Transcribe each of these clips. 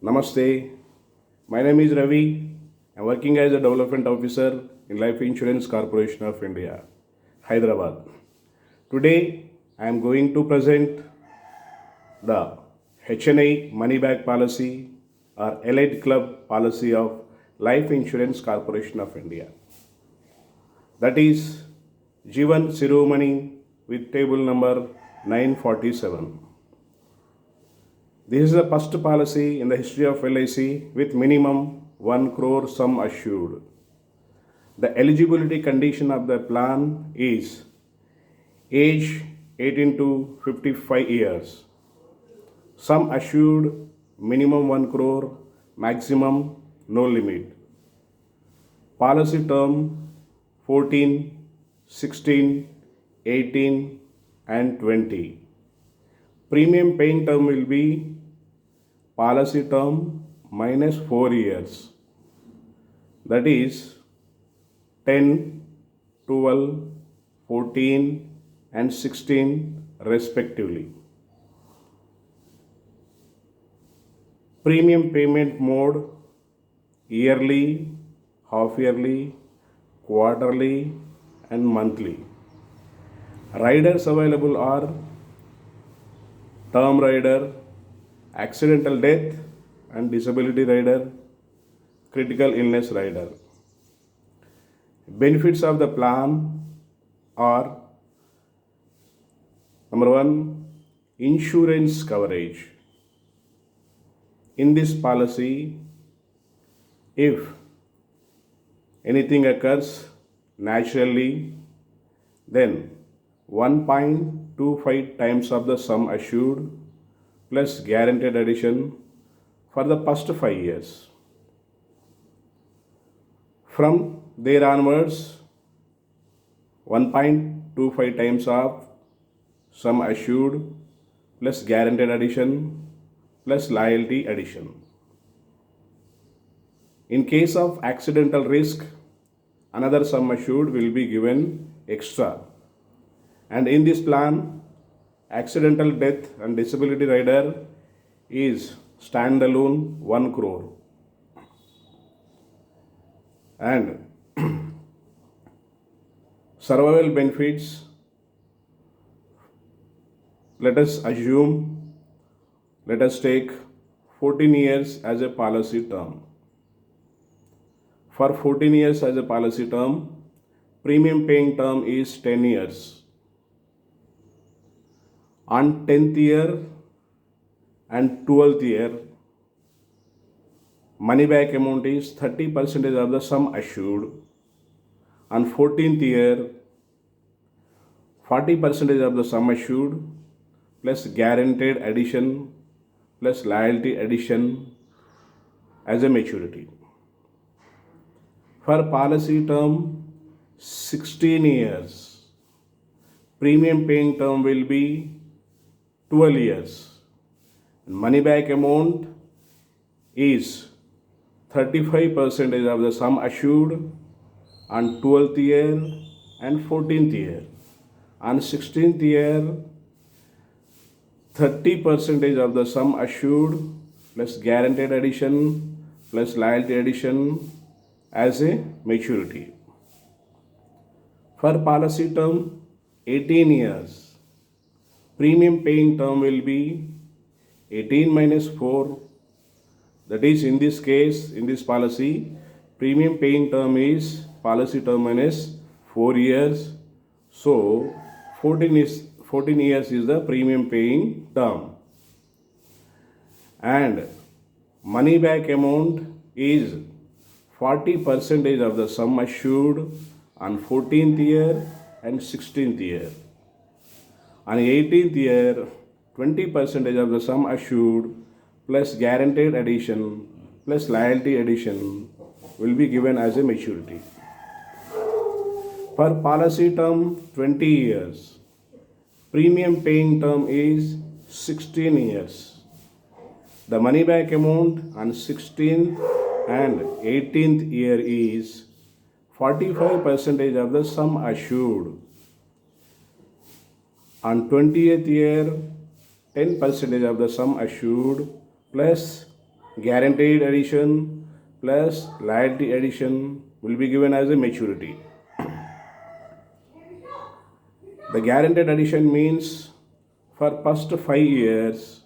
Namaste. My name is Ravi. I'm working as a development officer in Life Insurance Corporation of India, Hyderabad. Today, I am going to present the HNI money back policy or Elite Club policy of Life Insurance Corporation of India. That is Jivan Siromani with table number 947. This is the first policy in the history of LIC with minimum 1 crore sum assured. The eligibility condition of the plan is age 18 to 55 years. Sum assured minimum 1 crore, maximum no limit. Policy term 14, 16, 18 and 20. Premium paying term will be policy term minus 4 years. That is 10, 12, 14 and 16 respectively. Premium payment mode yearly, half yearly, quarterly and monthly. Riders available are term rider, accidental death and disability rider, critical illness rider. Benefits of the plan are number 1, insurance coverage. In this policy, if anything occurs naturally, then 1.25 times of the sum assured plus guaranteed addition for the first 5 years. From there onwards, 1.25 times of sum assured plus guaranteed addition plus liability addition. In case of accidental risk, another sum assured will be given extra. And in this plan, accidental death and disability rider is standalone 1 crore. And survival benefits, let us take 14 years as a policy term. For 14 years as a policy term, premium paying term is 10 years. On 10th year and 12th year, money back amount is 30% of the sum assured. On 14th year, 40% of the sum assured plus guaranteed addition plus liability addition as a maturity. For policy term 16 years, premium paying term will be 12 years. Money back amount is 35% of the sum assured on 12th year and 14th year. On 16th year, 30% of the sum assured plus guaranteed addition plus liability addition as a maturity. For policy term 18 years, premium paying term will be 18 minus 4. That is, in this case, in this policy, premium paying term is policy term minus 4 years. So 14 years is the premium paying term. And money back amount is 40% of the sum assured on 14th year and 16th year. On 18th year, 20% of the sum assured plus guaranteed addition plus liability addition will be given as a maturity. For policy term 20 years, premium paying term is 16 years. The money back amount on 16th and 18th year is 45% of the sum assured. On 20th year, 10% of the sum assured plus guaranteed addition plus liability addition will be given as a maturity. The guaranteed addition means for first 5 years,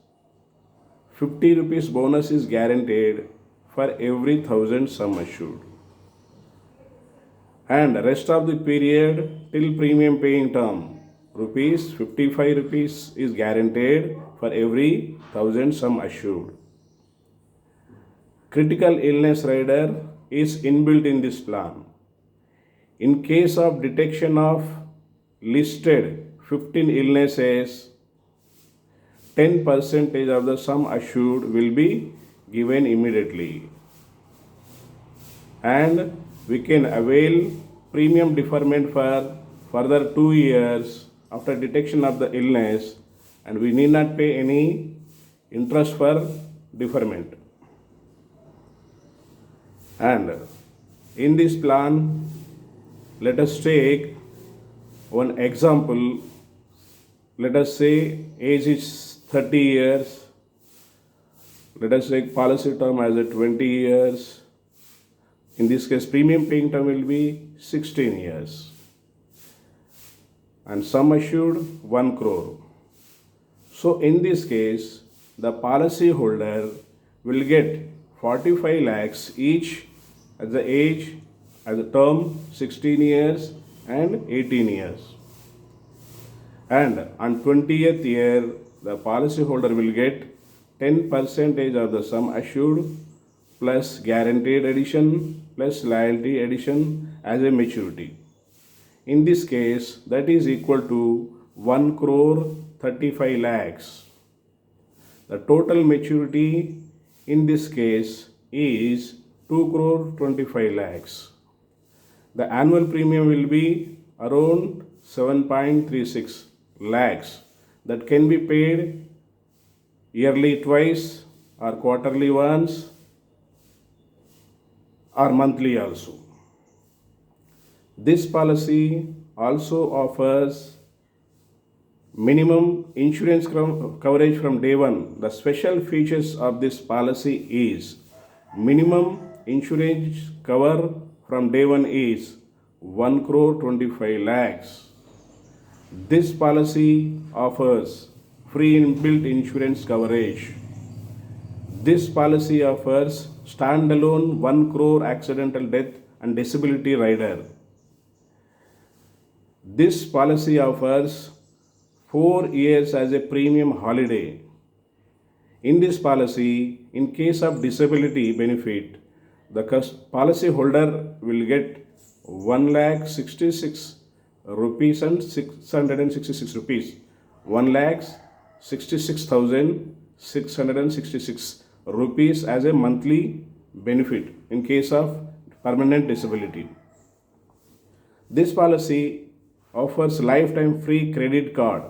50 rupees bonus is guaranteed for every 1000 sum assured. And rest of the period till premium paying term, rupees 55 rupees is guaranteed for every 1000 sum assured. Critical illness rider is inbuilt in this plan. In case of detection of listed 15 illnesses, 10% of the sum assured will be given immediately. And we can avail premium deferment for further 2 years after detection of the illness, and we need not pay any interest for deferment. And in this plan, let us take one example. Let us say age is 30 years. Let us take policy term as a 20 years. In this case, premium paying term will be 16 years. And sum assured 1 crore. So in this case, the policy holder will get 45 lakhs each at the age, at the term 16 years and 18 years. And on 20th year, the policy holder will get 10% of the sum assured plus guaranteed addition plus liability addition as a maturity. In this case, that is equal to 1 crore 35 lakhs. The total maturity in this case is 2 crore 25 lakhs. The annual premium will be around 7.36 lakhs that can be paid yearly twice or quarterly once or monthly also. This policy also offers minimum insurance coverage from day one. The special features of this policy is minimum insurance cover from day one is 1 crore 25 lakhs. This policy offers free inbuilt insurance coverage. This policy offers standalone 1 crore accidental death and disability rider. This policy offers 4 years as a premium holiday. In this policy, in case of disability benefit, the policy holder will get 1,66,666 rupees and 666 rupees. 1,66,666 rupees as a monthly benefit in case of permanent disability. This policy offers lifetime free credit card.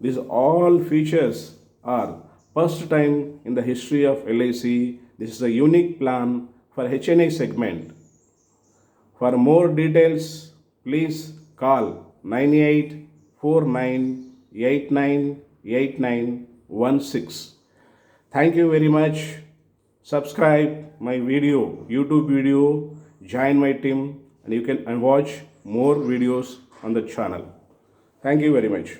These all features are first time in the history of LIC. This is a unique plan for HNI segment. For more details, please call 9849898916. Thank you very much. Subscribe my video, YouTube video, join my team, and you can watch more videos on the channel. Thank you very much.